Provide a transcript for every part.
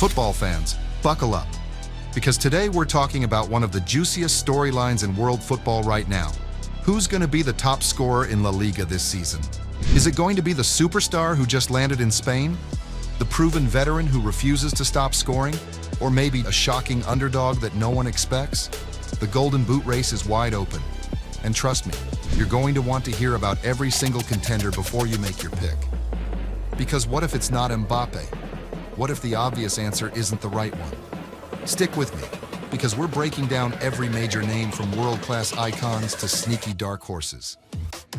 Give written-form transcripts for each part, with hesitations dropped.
Football fans, buckle up, because today we're talking about one of the juiciest storylines in world football right now. Who's going to be the top scorer in La Liga this season? Is it going to be the superstar who just landed in Spain? The proven veteran who refuses to stop scoring? Or maybe a shocking underdog that no one expects? The Golden Boot race is wide open. And trust me, you're going to want to hear about every single contender before you make your pick. Because what if it's not Mbappé? What if the obvious answer isn't the right one? Stick with me, because we're breaking down every major name from world-class icons to sneaky dark horses.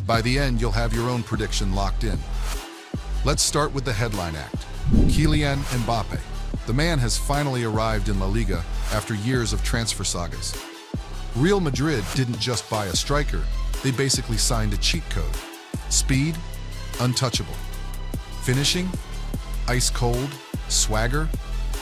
By the end, you'll have your own prediction locked in. Let's start with the headline act. Kylian Mbappé. The man has finally arrived in La Liga after years of transfer sagas. Real Madrid didn't just buy a striker, they basically signed a cheat code. Speed, untouchable. Finishing, ice cold, swagger.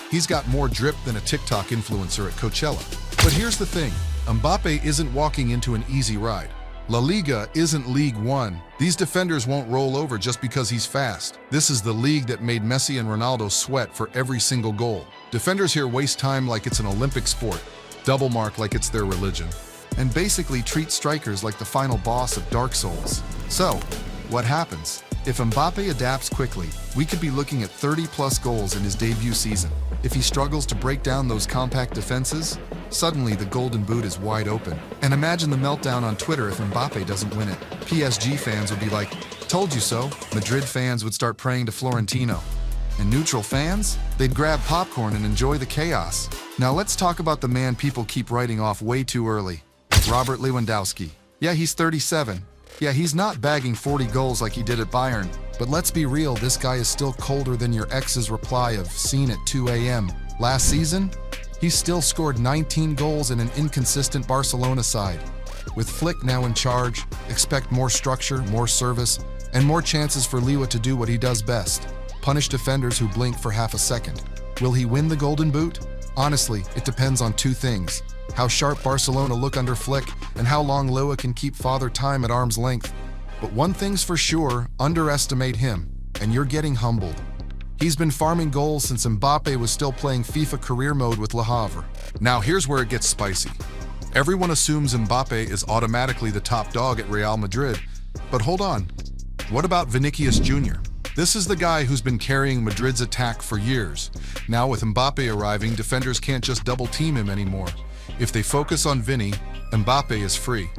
He's got more drip than a TikTok influencer at Coachella. But here's the thing, Mbappé isn't walking into an easy ride. La Liga isn't League One. These defenders won't roll over just because he's fast. This is the league that made Messi and Ronaldo sweat for every single goal. Defenders here waste time like it's an Olympic sport, double mark like it's their religion, and basically treat strikers like the final boss of Dark Souls. So, what happens? If Mbappé adapts quickly, we could be looking at 30-plus goals in his debut season. If he struggles to break down those compact defenses, suddenly the Golden Boot is wide open. And imagine the meltdown on Twitter if Mbappé doesn't win it. PSG fans would be like, "Told you so." Madrid fans would start praying to Florentino. And neutral fans? They'd grab popcorn and enjoy the chaos. Now let's talk about the man people keep writing off way too early. Robert Lewandowski. Yeah, he's 37. Yeah, he's not bagging 40 goals like he did at Bayern. But let's be real, this guy is still colder than your ex's reply of "seen at 2 a.m." Last season, he still scored 19 goals in an inconsistent Barcelona side. With Flick now in charge, expect more structure, more service, and more chances for Liga to do what he does best: punish defenders who blink for half a second. Will he win the Golden Boot? Honestly, it depends on two things: how sharp Barcelona look under Flick, and how long Liga can keep Father Time at arm's length. But one thing's for sure, underestimate him, and you're getting humbled. He's been farming goals since Mbappé was still playing FIFA career mode with Le Havre. Now here's where it gets spicy. Everyone assumes Mbappé is automatically the top dog at Real Madrid, but hold on. What about Vinícius Júnior? This is the guy who's been carrying Madrid's attack for years. Now with Mbappé arriving, defenders can't just double-team him anymore. If they focus on Vini, Mbappé is free.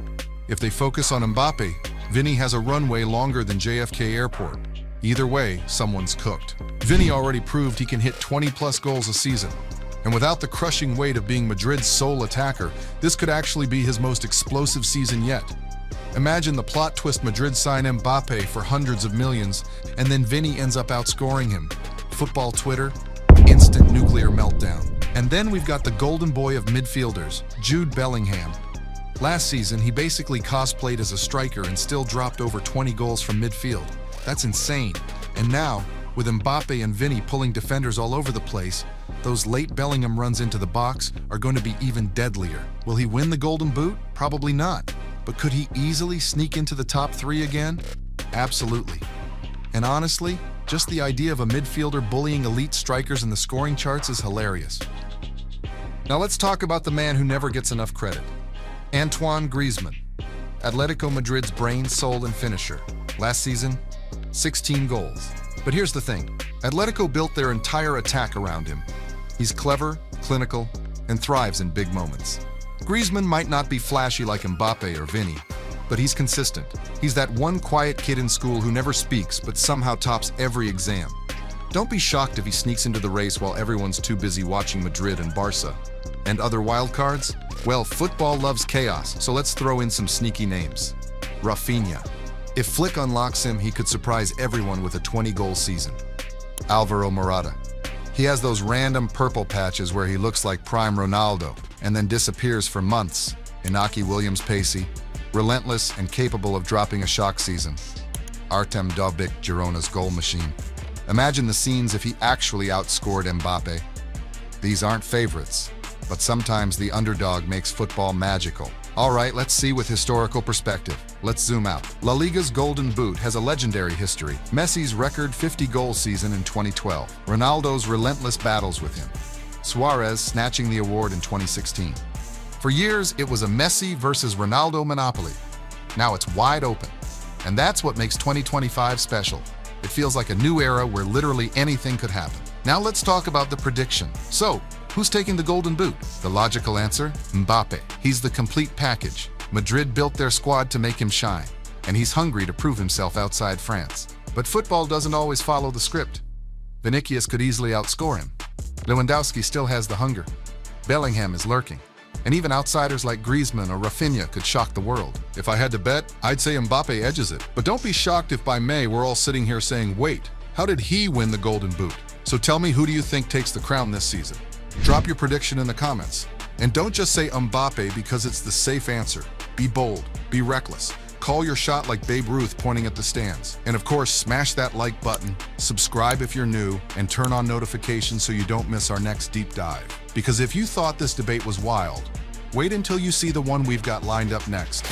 If they focus on Mbappé, Vini has a runway longer than JFK Airport. Either way, someone's cooked. Vini already proved he can hit 20-plus goals a season. And without the crushing weight of being Madrid's sole attacker, this could actually be his most explosive season yet. Imagine the plot twist: Madrid sign Mbappé for hundreds of millions, and then Vini ends up outscoring him. Football Twitter, instant nuclear meltdown. And then we've got the golden boy of midfielders, Jude Bellingham. Last season, he basically cosplayed as a striker and still dropped over 20 goals from midfield. That's insane. And now, with Mbappé and Vini pulling defenders all over the place, those late Bellingham runs into the box are going to be even deadlier. Will he win the Golden Boot? Probably not. But could he easily sneak into the top three again? Absolutely. And honestly, just the idea of a midfielder bullying elite strikers in the scoring charts is hilarious. Now let's talk about the man who never gets enough credit. Antoine Griezmann, Atlético Madrid's brain, soul, and finisher. Last season, 16 goals. But here's the thing, Atlético built their entire attack around him. He's clever, clinical, and thrives in big moments. Griezmann might not be flashy like Mbappé or Vini, but he's consistent. He's that one quiet kid in school who never speaks but somehow tops every exam. Don't be shocked if he sneaks into the race while everyone's too busy watching Madrid and Barca. And other wildcards? Well, football loves chaos, so let's throw in some sneaky names. Rafinha. If Flick unlocks him, he could surprise everyone with a 20-goal season. Alvaro Morata. He has those random purple patches where he looks like prime Ronaldo and then disappears for months. Inaki Williams-Pacey. Relentless and capable of dropping a shock season. Artem Dovbyk, Girona's goal machine. Imagine the scenes if he actually outscored Mbappé. These aren't favorites, but sometimes the underdog makes football magical. All right, let's see with historical perspective. Let's zoom out. La Liga's Golden Boot has a legendary history. Messi's record 50-goal season in 2012. Ronaldo's relentless battles with him. Suárez snatching the award in 2016. For years, it was a Messi versus Ronaldo monopoly. Now it's wide open. And that's what makes 2025 special. It feels like a new era where literally anything could happen. Now let's talk about the prediction. So, who's taking the Golden Boot? The logical answer? Mbappé. He's the complete package. Madrid built their squad to make him shine, and he's hungry to prove himself outside France. But football doesn't always follow the script. Vinícius could easily outscore him. Lewandowski still has the hunger. Bellingham is lurking. And even outsiders like Griezmann or Rafinha could shock the world. If I had to bet, I'd say Mbappé edges it. But don't be shocked if by May we're all sitting here saying, wait, how did he win the Golden Boot? So tell me, who do you think takes the crown this season? Drop your prediction in the comments. And don't just say Mbappé because it's the safe answer. Be bold, be reckless. Call your shot like Babe Ruth pointing at the stands. And of course, smash that like button, subscribe if you're new, and turn on notifications so you don't miss our next deep dive. Because if you thought this debate was wild, wait until you see the one we've got lined up next.